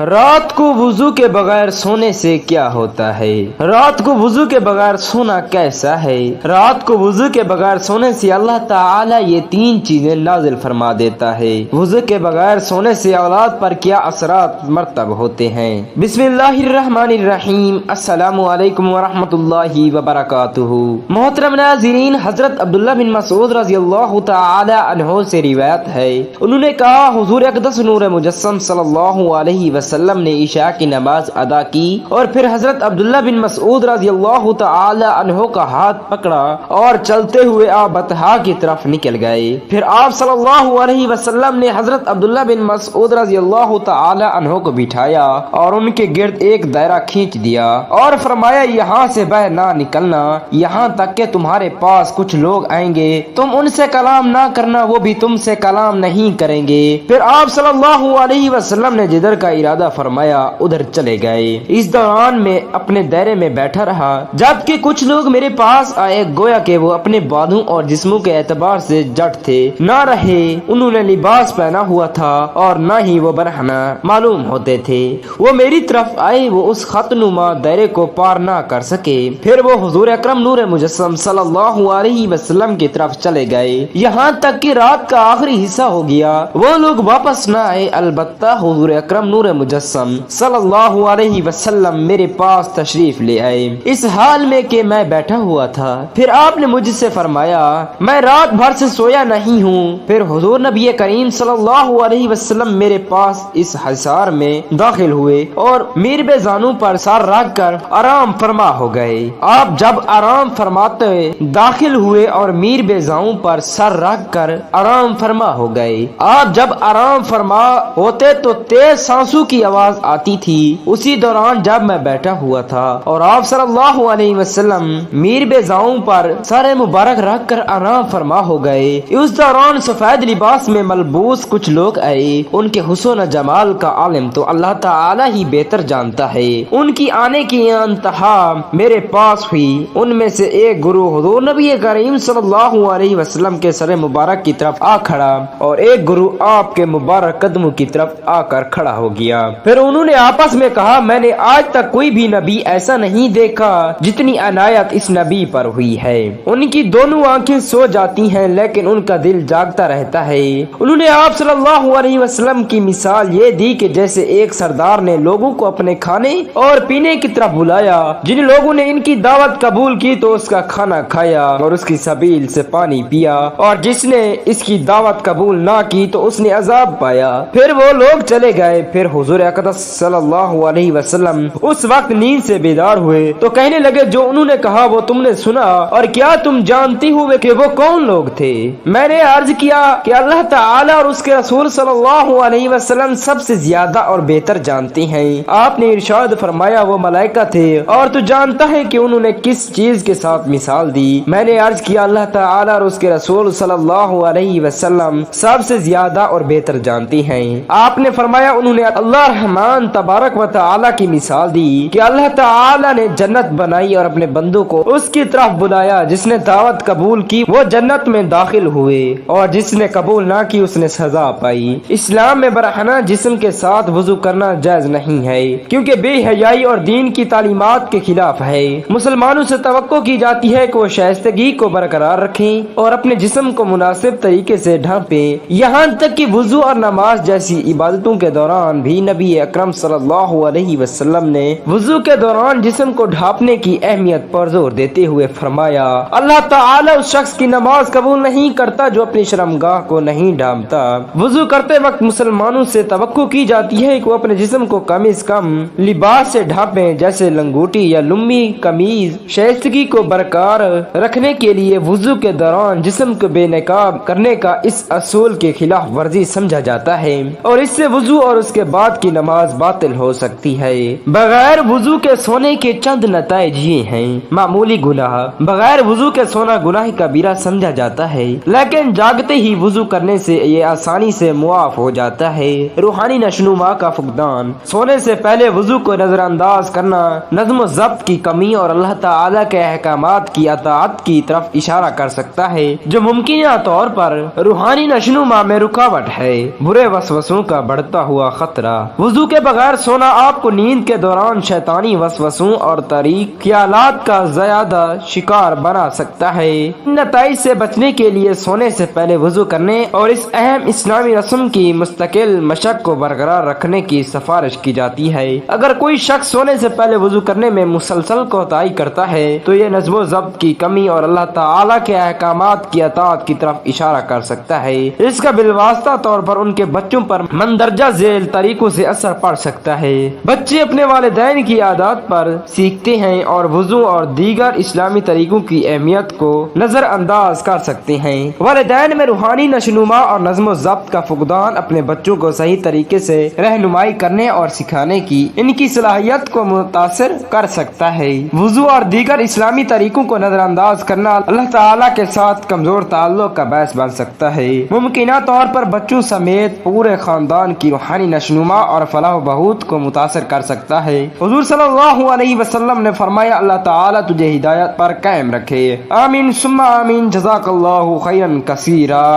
رات کو وضو کے بغیر سونے سے کیا ہوتا ہے؟ رات کو وضو کے بغیر سونا کیسا ہے؟ رات کو وضو کے بغیر سونے سے اللہ تعالی یہ 3 چیزیں نازل فرما دیتا ہے۔ وضو کے بغیر سونے سے اولاد پر کیا اثرات مرتب ہوتے ہیں؟ بسم اللہ الرحمن الرحیم۔ السلام علیکم ورحمۃ اللہ وبرکاتہ۔ محترم ناظرین، حضرت عبداللہ بن مسعود رضی اللہ تعالی عنہ سے روایت ہے، انہوں نے کہا حضور اقدس نور مجسم صلی اللہ علیہ وسلم نے عشاء کی نماز ادا کی اور پھر حضرت عبداللہ بن مسعود رضی اللہ تعالی عنہ کا ہاتھ پکڑا اور چلتے ہوئے آپ بطحا کی طرف نکل گئے۔ پھر آپ صلی اللہ علیہ وسلم نے حضرت عبداللہ بن مسعود رضی اللہ تعالی عنہ کو بٹھایا اور ان کے گرد ایک دائرہ کھینچ دیا اور فرمایا یہاں سے باہر نہ نکلنا یہاں تک کہ تمہارے پاس کچھ لوگ آئیں گے، تم ان سے کلام نہ کرنا، وہ بھی تم سے کلام نہیں کریں گے۔ پھر آپ صلی اللہ علیہ وسلم نے جدھر کا ارادہ فرمایا ادھر چلے گئے۔ اس دوران میں اپنے دائرے میں بیٹھا رہا جبکہ کچھ لوگ میرے پاس آئے، گویا کہ وہ اپنے بازوں اور جسموں کے اعتبار سے جٹ تھے، نہ رہے انہوں نے لباس پہنا ہوا تھا اور نہ ہی وہ برہنہ معلوم ہوتے تھے۔ وہ میری طرف آئے، وہ اس خط نما دائرے کو پار نہ کر سکے۔ پھر وہ حضور اکرم نور مجسم صلی اللہ علیہ وسلم کی طرف چلے گئے، یہاں تک کہ رات کا آخری حصہ ہو گیا۔ وہ لوگ واپس نہ آئے، البتہ حضور اکرم نور مجسم صلی اللہ علیہ وسلم میرے پاس تشریف لے آئے اس حال میں کہ میں بیٹھا ہوا تھا۔ پھر آپ نے مجھ سے فرمایا میں رات بھر سے سویا نہیں ہوں۔ پھر حضور نبی کریم صلی اللہ علیہ وسلم میرے پاس اس حصار میں داخل ہوئے اور میر بے زانو پر سر رکھ کر آرام فرما ہو گئے۔ آپ جب آرام فرماتے داخل ہوئے اور میر بے زانو پر سر رکھ کر آرام فرما ہو گئے۔ آپ جب آرام فرما ہوتے تو تیز سانسوں کی آواز آتی تھی۔ اسی دوران جب میں بیٹھا ہوا تھا اور آپ صلی اللہ علیہ وسلم میر بے زانو پر سر مبارک رکھ کر آرام فرما ہو گئے، اس دوران سفید لباس میں ملبوس کچھ لوگ آئے۔ ان کے حسن و جمال کا عالم تو اللہ تعالی ہی بہتر جانتا ہے۔ ان کی آنے کی انتہا میرے پاس ہوئی۔ ان میں سے ایک گروہ حضور نبی کریم صلی اللہ علیہ وسلم کے سر مبارک کی طرف آ کھڑا اور ایک گروہ آپ کے مبارک قدموں کی طرف آ کر کھڑا ہو گیا۔ پھر انہوں نے آپس میں کہا میں نے آج تک کوئی بھی نبی ایسا نہیں دیکھا جتنی عنایت اس نبی پر ہوئی ہے۔ ان کی دونوں آنکھیں سو جاتی ہیں لیکن ان کا دل جاگتا رہتا ہے۔ انہوں نے آپ صلی اللہ علیہ وسلم کی مثال یہ دی کہ جیسے ایک سردار نے لوگوں کو اپنے کھانے اور پینے کی طرف بلایا، جن لوگوں نے ان کی دعوت قبول کی تو اس کا کھانا کھایا اور اس کی سبیل سے پانی پیا، اور جس نے اس کی دعوت قبول نہ کی تو اس نے عذاب پایا۔ پھر وہ لوگ چلے گئے۔ پھر حضور اقدس صلی اللہ علیہ وسلم اس وقت نیند سے بیدار ہوئے تو کہنے لگے جو انہوں نے کہا وہ تم نے سنا، اور کیا تم جانتی ہو کہ وہ کون لوگ تھے؟ میں نے عرض کیا کہ اللہ تعالی اور اس کے رسول صلی اللہ علیہ وسلم سب سے زیادہ اور بہتر جانتے ہیں۔ آپ نے ارشاد فرمایا وہ ملائکہ تھے، اور تو جانتا ہے کہ انہوں نے کس چیز کے ساتھ مثال دی؟ میں نے عرض کیا اللہ تعالی اور اس کے رسول صلی اللہ علیہ وسلم سب سے زیادہ اور بہتر جانتی ہیں۔ آپ نے فرمایا انہوں نے اللہ رحمان تبارک و تعالی کی مثال دی کہ اللہ تعالی نے جنت بنائی اور اپنے بندوں کو اس کی طرف بلایا، جس نے دعوت قبول کی وہ جنت میں داخل ہوئے اور جس نے قبول نہ کی اس نے سزا پائی۔ اسلام میں برہنہ جسم کے ساتھ وضو کرنا جائز نہیں ہے کیونکہ بے حیائی اور دین کی تعلیمات کے خلاف ہے۔ مسلمانوں سے توقع کی جاتی ہے کہ وہ شائستگی کو برقرار رکھیں اور اپنے جسم کو مناسب طریقے سے ڈھانپیں، یہاں تک کہ وضو اور نماز جیسی عبادتوں کے دوران بھی نبی اکرم صلی اللہ علیہ وسلم نے وضو کے دوران جسم کو ڈھانپنے کی اہمیت پر زور دیتے ہوئے فرمایا اللہ تعالی اس شخص کی نماز قبول نہیں کرتا جو اپنی شرمگاہ کو نہیں ڈھانپتا۔ وضو کرتے وقت مسلمانوں سے توقع کی جاتی ہے کہ وہ اپنے جسم کو کم از کم لباس سے ڈھانپیں جیسے لنگوٹی یا لمی قمیض۔ شائستگی کو برقرار رکھنے کے لیے وضو کے دوران جسم کو بے نقاب کرنے کا اس اصول کے خلاف ورزی سمجھا جاتا ہے اور اس سے وضو اور اس کے بعد کی نماز باطل ہو سکتی ہے۔ بغیر وضو کے سونے کے چند نتائج یہ ہیں۔ معمولی گناہ، بغیر وضو کے سونا گناہ کبیرہ سمجھا جاتا ہے لیکن جاگتے ہی وضو کرنے سے یہ آسانی سے معاف ہو جاتا ہے۔ روحانی نشوونما کا فقدان، سونے سے پہلے وضو کو نظر انداز کرنا نظم و ضبط کی کمی اور اللہ تعالی کے احکامات کی اطاعت کی طرف اشارہ کر سکتا ہے جو ممکنہ طور پر روحانی نشوونما میں رکاوٹ ہے۔ برے وسوسوں کا بڑھتا ہوا خطرہ، وضو کے بغیر سونا آپ کو نیند کے دوران شیطانی وسوسوں اور طریق خیالات کا زیادہ شکار بنا سکتا ہے۔ ان نتائج سے بچنے کے لیے سونے سے پہلے وضو کرنے اور اس اہم اسلامی رسم کی مستقل مشق کو برقرار رکھنے کی سفارش کی جاتی ہے۔ اگر کوئی شخص سونے سے پہلے وضو کرنے میں مسلسل کوتاہی کرتا ہے تو یہ نظم و ضبط کی کمی اور اللہ تعالی کے احکامات کی اطاعت کی طرف اشارہ کر سکتا ہے۔ اس کا بالواسطہ طور پر ان کے بچوں پر مندرجہ ذیل طریقوں سے اثر پڑ سکتا ہے۔ بچے اپنے والدین کی عادات پر سیکھتے ہیں اور وضو اور دیگر اسلامی طریقوں کی اہمیت کو نظر انداز کر سکتے ہیں۔ والدین میں روحانی نشوونما اور نظم و ضبط کا فقدان اپنے بچوں کو صحیح طریقے سے رہنمائی کرنے اور سکھانے کی ان کی صلاحیت کو متاثر کر سکتا ہے۔ وضو اور دیگر اسلامی طریقوں کو نظر انداز کرنا اللہ تعالیٰ کے ساتھ کمزور تعلق کا باعث بن سکتا ہے، ممکنہ طور پر بچوں سمیت پورے خاندان کی روحانی نشوونما اور فلاح و بہبود کو متاثر کر سکتا ہے۔ حضور صلی اللہ علیہ وسلم نے فرمایا اللہ تعالیٰ تجھے ہدایت پر قائم رکھے۔ آمین ثم آمین، جزاک اللہ خیرا کثیرا۔